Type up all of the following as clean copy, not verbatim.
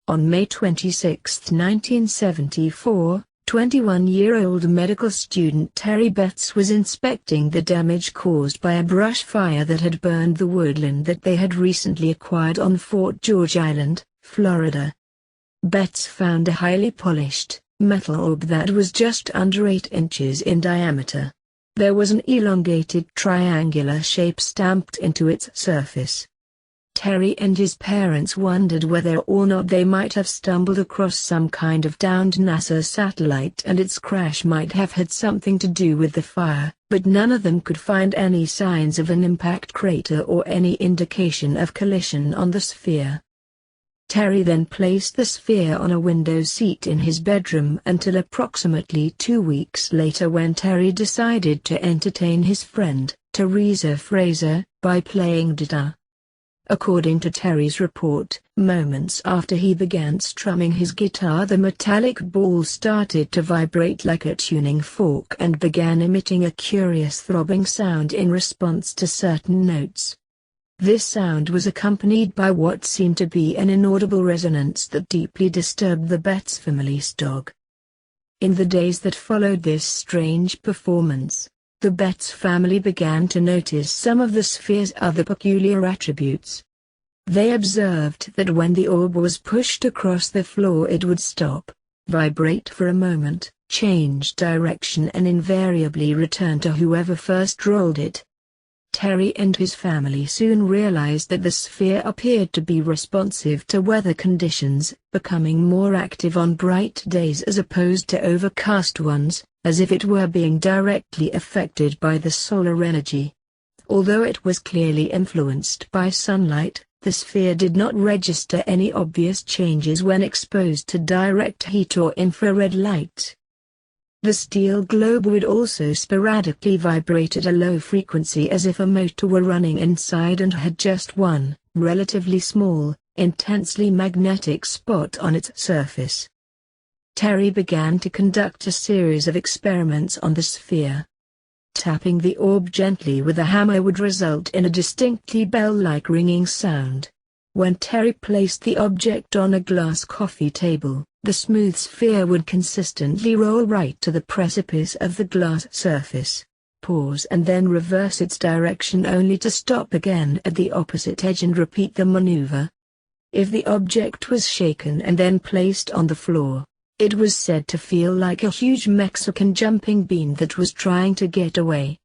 On May 26, 1974, 21-year-old medical student Terry Betz was inspecting the damage caused by a brush fire that had burned the woodland that they had recently acquired on Fort George Island, Florida. Betz found a highly polished, metal orb that was just under 8 inches in diameter. There was an elongated triangular shape stamped into its surface. Terry and his parents wondered whether or not they might have stumbled across some kind of downed NASA satellite and its crash might have had something to do with the fire, but none of them could find any signs of an impact crater or any indication of collision on the sphere. Terry then placed the sphere on a window seat in his bedroom until approximately 2 weeks later when Terry decided to entertain his friend, Teresa Fraser, by playing guitar. According to Terry's report, moments after he began strumming his guitar, the metallic ball started to vibrate like a tuning fork and began emitting a curious throbbing sound in response to certain notes. This sound was accompanied by what seemed to be an inaudible resonance that deeply disturbed the Betz family's dog. In the days that followed this strange performance, the Betz family began to notice some of the sphere's other peculiar attributes. They observed that when the orb was pushed across the floor it would stop, vibrate for a moment, change direction and invariably return to whoever first rolled it. Terry and his family soon realized that the sphere appeared to be responsive to weather conditions, becoming more active on bright days as opposed to overcast ones, as if it were being directly affected by the solar energy. Although it was clearly influenced by sunlight, the sphere did not register any obvious changes when exposed to direct heat or infrared light. The steel globe would also sporadically vibrate at a low frequency as if a motor were running inside and had just one, relatively small, intensely magnetic spot on its surface. Terry began to conduct a series of experiments on the sphere. Tapping the orb gently with a hammer would result in a distinctly bell-like ringing sound. When Terry placed the object on a glass coffee table, the smooth sphere would consistently roll right to the precipice of the glass surface, pause and then reverse its direction only to stop again at the opposite edge and repeat the maneuver. If the object was shaken and then placed on the floor, it was said to feel like a huge Mexican jumping bean that was trying to get away.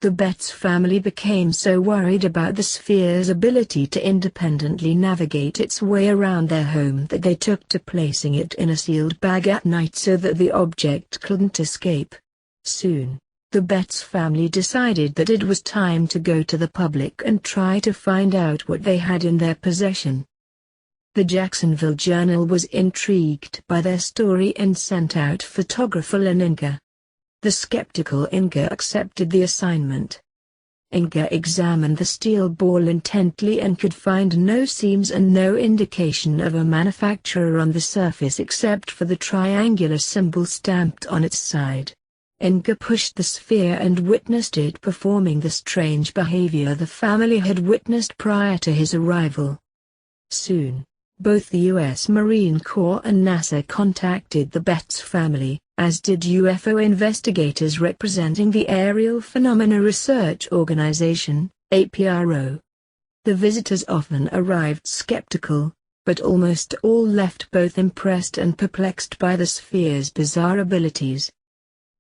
The Betz family became so worried about the sphere's ability to independently navigate its way around their home that they took to placing it in a sealed bag at night so that the object couldn't escape. Soon, the Betz family decided that it was time to go to the public and try to find out what they had in their possession. The Jacksonville Journal was intrigued by their story and sent out photographer Inga. The skeptical Inga accepted the assignment. Inga examined the steel ball intently and could find no seams and no indication of a manufacturer on the surface except for the triangular symbol stamped on its side. Inga pushed the sphere and witnessed it performing the strange behavior the family had witnessed prior to his arrival. Soon, both the U.S. Marine Corps and NASA contacted the Betz family, as did UFO investigators representing the Aerial Phenomena Research Organization, APRO. The visitors often arrived skeptical, but almost all left both impressed and perplexed by the sphere's bizarre abilities.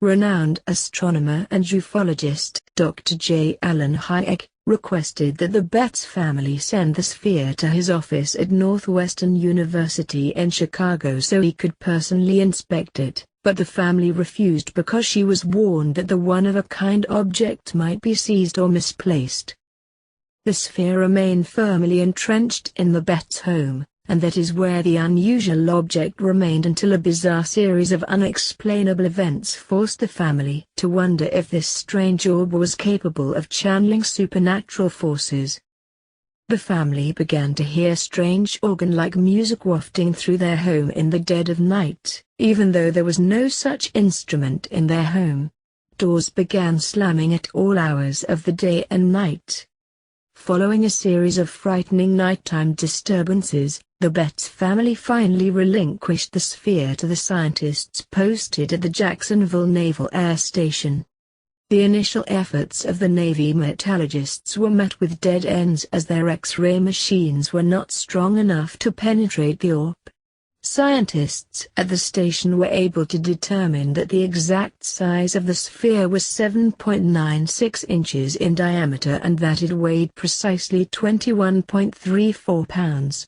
Renowned astronomer and ufologist Dr. J. Allen Hynek requested that the Betz family send the sphere to his office at Northwestern University in Chicago so he could personally inspect it, but the family refused because she was warned that the one-of-a-kind object might be seized or misplaced. The sphere remained firmly entrenched in the Betz home, and that is where the unusual object remained until a bizarre series of unexplainable events forced the family to wonder if this strange orb was capable of channeling supernatural forces. The family began to hear strange organ-like music wafting through their home in the dead of night, even though there was no such instrument in their home. Doors began slamming at all hours of the day and night. Following a series of frightening nighttime disturbances, the Betz family finally relinquished the sphere to the scientists posted at the Jacksonville Naval Air Station. The initial efforts of the Navy metallurgists were met with dead ends as their X-ray machines were not strong enough to penetrate the orb. Scientists at the station were able to determine that the exact size of the sphere was 7.96 inches in diameter and that it weighed precisely 21.34 pounds.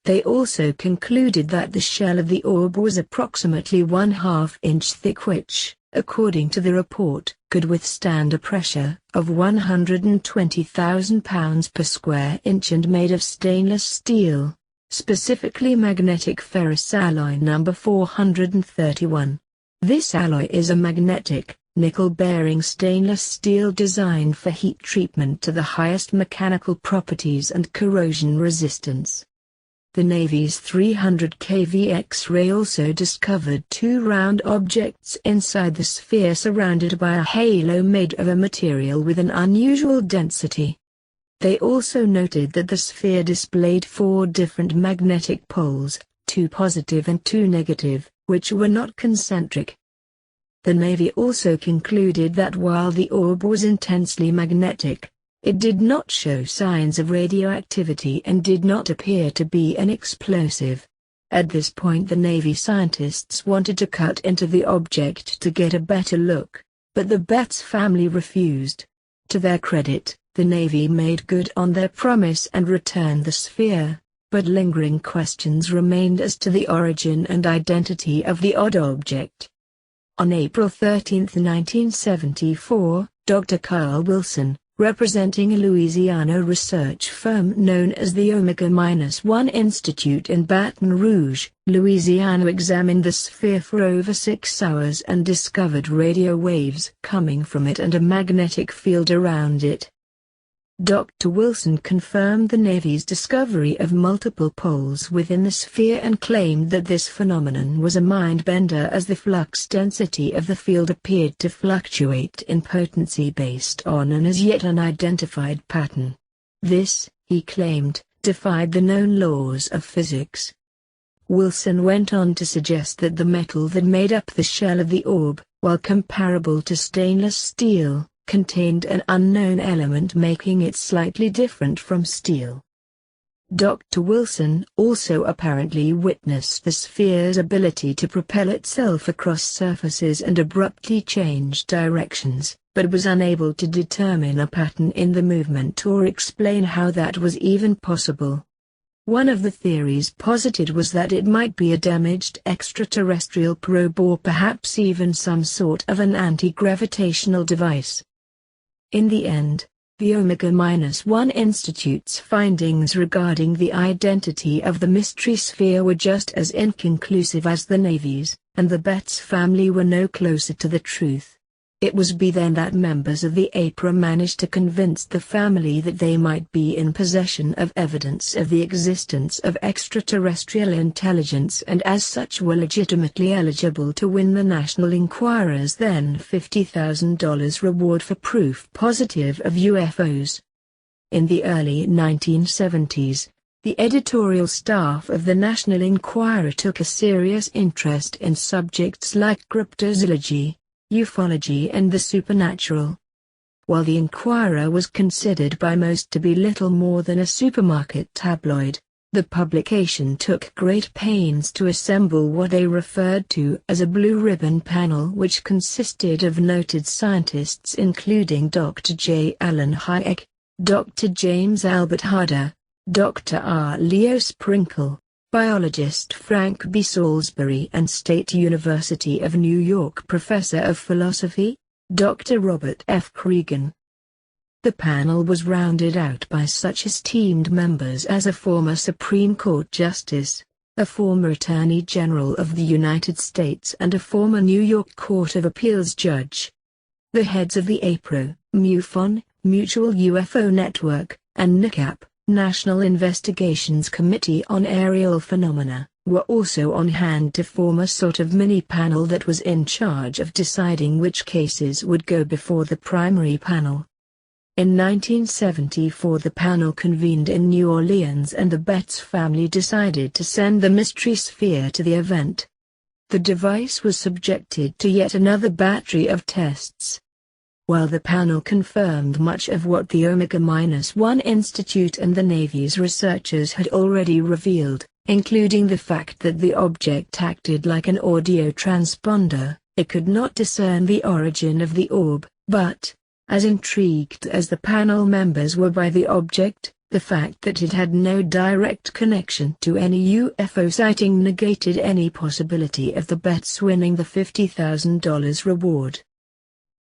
They also concluded that the shell of the orb was approximately 1/2 inch thick which, according to the report, could withstand a pressure of 120,000 pounds per square inch and made of stainless steel, specifically magnetic ferrous alloy number 431. This alloy is a magnetic, nickel-bearing stainless steel designed for heat treatment to the highest mechanical properties and corrosion resistance. The Navy's 300 kV X-ray also discovered two round objects inside the sphere surrounded by a halo made of a material with an unusual density. They also noted that the sphere displayed 4 different magnetic poles, 2 positive and 2 negative, which were not concentric. The Navy also concluded that while the orb was intensely magnetic, it did not show signs of radioactivity and did not appear to be an explosive. At this point the Navy scientists wanted to cut into the object to get a better look, but the Betz family refused. To their credit, the Navy made good on their promise and returned the sphere, but lingering questions remained as to the origin and identity of the odd object. On April 13, 1974, Dr. Carl Wilson, representing a Louisiana research firm known as the Omega-1 Institute in Baton Rouge, Louisiana, examined the sphere for over 6 hours and discovered radio waves coming from it and a magnetic field around it. Dr. Wilson confirmed the Navy's discovery of multiple poles within the sphere and claimed that this phenomenon was a mind-bender as the flux density of the field appeared to fluctuate in potency based on an as yet unidentified pattern. This, he claimed, defied the known laws of physics. Wilson went on to suggest that the metal that made up the shell of the orb, while comparable to stainless steel, contained an unknown element making it slightly different from steel. Dr. Wilson also apparently witnessed the sphere's ability to propel itself across surfaces and abruptly change directions, but was unable to determine a pattern in the movement or explain how that was even possible. One of the theories posited was that it might be a damaged extraterrestrial probe or perhaps even some sort of an anti-gravitational device. In the end, the Omega-1 Institute's findings regarding the identity of the mystery sphere were just as inconclusive as the Navy's, and the Betz family were no closer to the truth. It was then that members of the APRA managed to convince the family that they might be in possession of evidence of the existence of extraterrestrial intelligence and as such were legitimately eligible to win the National Enquirer's then $50,000 reward for proof positive of UFOs. In the early 1970s, the editorial staff of the National Enquirer took a serious interest in subjects like cryptozoology, ufology and the supernatural. While the Enquirer was considered by most to be little more than a supermarket tabloid, the publication took great pains to assemble what they referred to as a blue ribbon panel which consisted of noted scientists including Dr. J. Allen Hynek, Dr. James Albert Harder, Dr. R. Leo Sprinkle, biologist Frank B. Salisbury and State University of New York professor of philosophy, Dr. Robert F. Cregan. The panel was rounded out by such esteemed members as a former Supreme Court Justice, a former Attorney General of the United States and a former New York Court of Appeals judge. The heads of the APRO, MUFON, Mutual UFO Network, and NICAP, National Investigations Committee on Aerial Phenomena, were also on hand to form a sort of mini-panel that was in charge of deciding which cases would go before the primary panel. In 1974 the panel convened in New Orleans and the Betz family decided to send the mystery sphere to the event. The device was subjected to yet another battery of tests. While the panel confirmed much of what the Omega-1 Institute and the Navy's researchers had already revealed, including the fact that the object acted like an audio transponder, it could not discern the origin of the orb, but, as intrigued as the panel members were by the object, the fact that it had no direct connection to any UFO sighting negated any possibility of the Betz winning the $50,000 reward.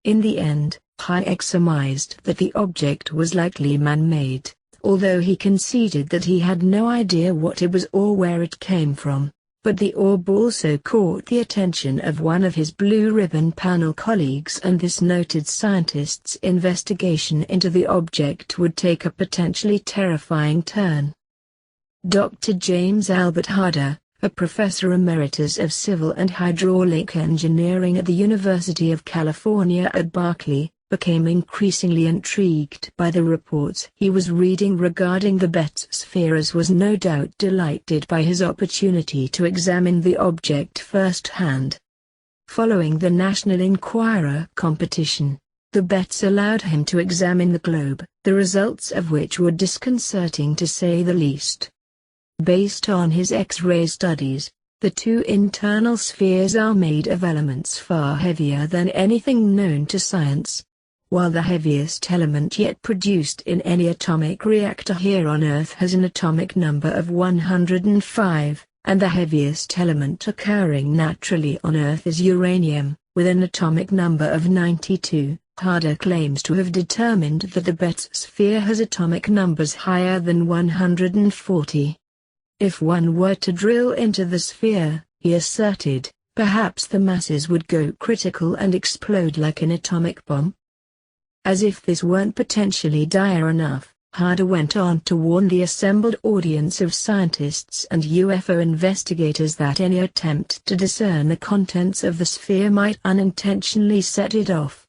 In the end, Hayek surmised that the object was likely man-made, although he conceded that he had no idea what it was or where it came from. But the orb also caught the attention of one of his Blue Ribbon panel colleagues, and this noted scientist's investigation into the object would take a potentially terrifying turn. Dr. James Albert Harder, a professor emeritus of civil and hydraulic engineering at the University of California at Berkeley, became increasingly intrigued by the reports he was reading regarding the Betz sphere, as was no doubt delighted by his opportunity to examine the object firsthand. Following the National Enquirer competition, the Betz allowed him to examine the globe, the results of which were disconcerting to say the least. Based on his X-ray studies, the two internal spheres are made of elements far heavier than anything known to science. While the heaviest element yet produced in any atomic reactor here on Earth has an atomic number of 105, and the heaviest element occurring naturally on Earth is uranium, with an atomic number of 92, Harder claims to have determined that the Betz sphere has atomic numbers higher than 140. If one were to drill into the sphere, he asserted, perhaps the masses would go critical and explode like an atomic bomb. As if this weren't potentially dire enough, Harder went on to warn the assembled audience of scientists and UFO investigators that any attempt to discern the contents of the sphere might unintentionally set it off.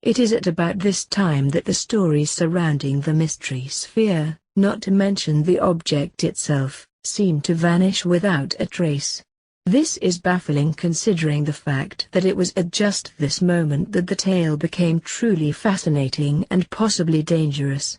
It is at about this time that the stories surrounding the mystery sphere, not to mention the object itself, seem to vanish without a trace. This is baffling considering the fact that it was at just this moment that the tale became truly fascinating and possibly dangerous.